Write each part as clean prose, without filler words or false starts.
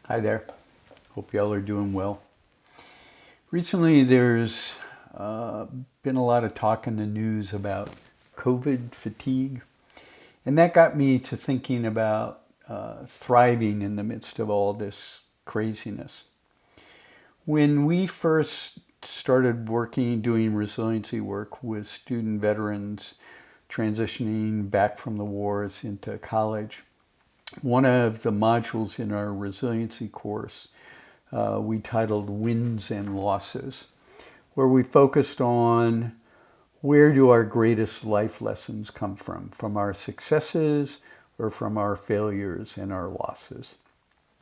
Hi there. Hope y'all are doing well. Recently, there's uh, been a lot of talk in the news about COVID fatigue, and that got me to thinking about thriving in the midst of all this craziness. When we first started working, doing resiliency work with student veterans transitioning back from the wars into college, one of the modules in our resiliency course we titled Wins and Losses, where we focused on where do our greatest life lessons come from our successes or from our failures and our losses.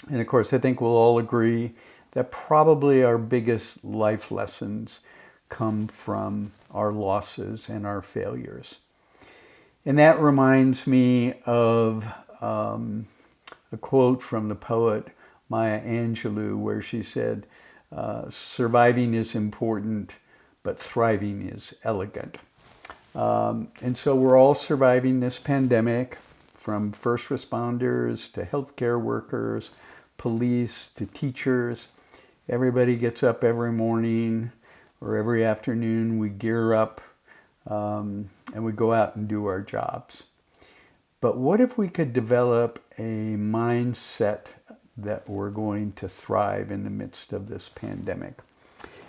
And of course, I think we'll all agree that probably our biggest life lessons come from our losses and our failures. And that reminds me of a quote from the poet Maya Angelou, where she said, surviving is important, but thriving is elegant. And so we're all surviving this pandemic, from first responders to healthcare workers, police to teachers. Everybody gets up every morning or every afternoon. We gear up and we go out and do our jobs. But what if we could develop a mindset that we're going to thrive in the midst of this pandemic?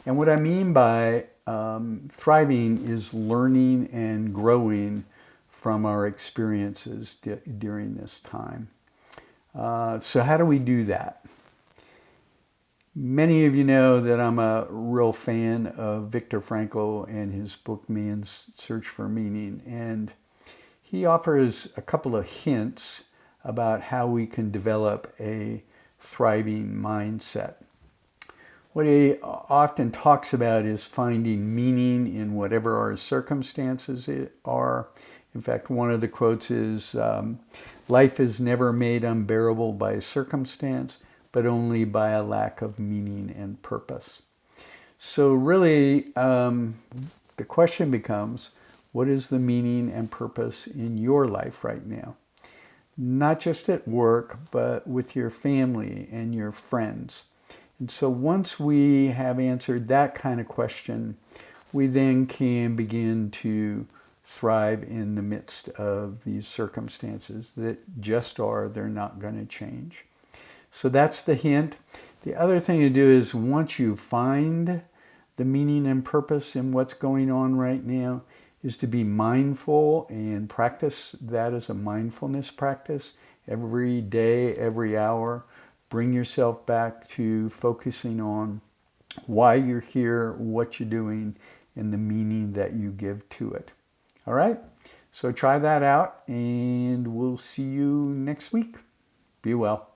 And what I mean by thriving is learning and growing from our experiences during this time. So how do we do that? Many of you know that I'm a real fan of Viktor Frankl and his book Man's Search for Meaning. And he offers a couple of hints about how we can develop a thriving mindset. What he often talks about is finding meaning in whatever our circumstances are. In fact, one of the quotes is, life is never made unbearable by circumstance, but only by a lack of meaning and purpose. So really, the question becomes, what is the meaning and purpose in your life right now? Not just at work, but with your family and your friends. And so once we have answered that kind of question, we then can begin to thrive in the midst of these circumstances that just are, they're not going to change. So that's the hint. The other thing to do is once you find the meaning and purpose in what's going on right now, is to be mindful and practice that as a mindfulness practice every day, every hour. Bring yourself back to focusing on why you're here, what you're doing, and the meaning that you give to it. All right? So try that out, and we'll see you next week. Be well.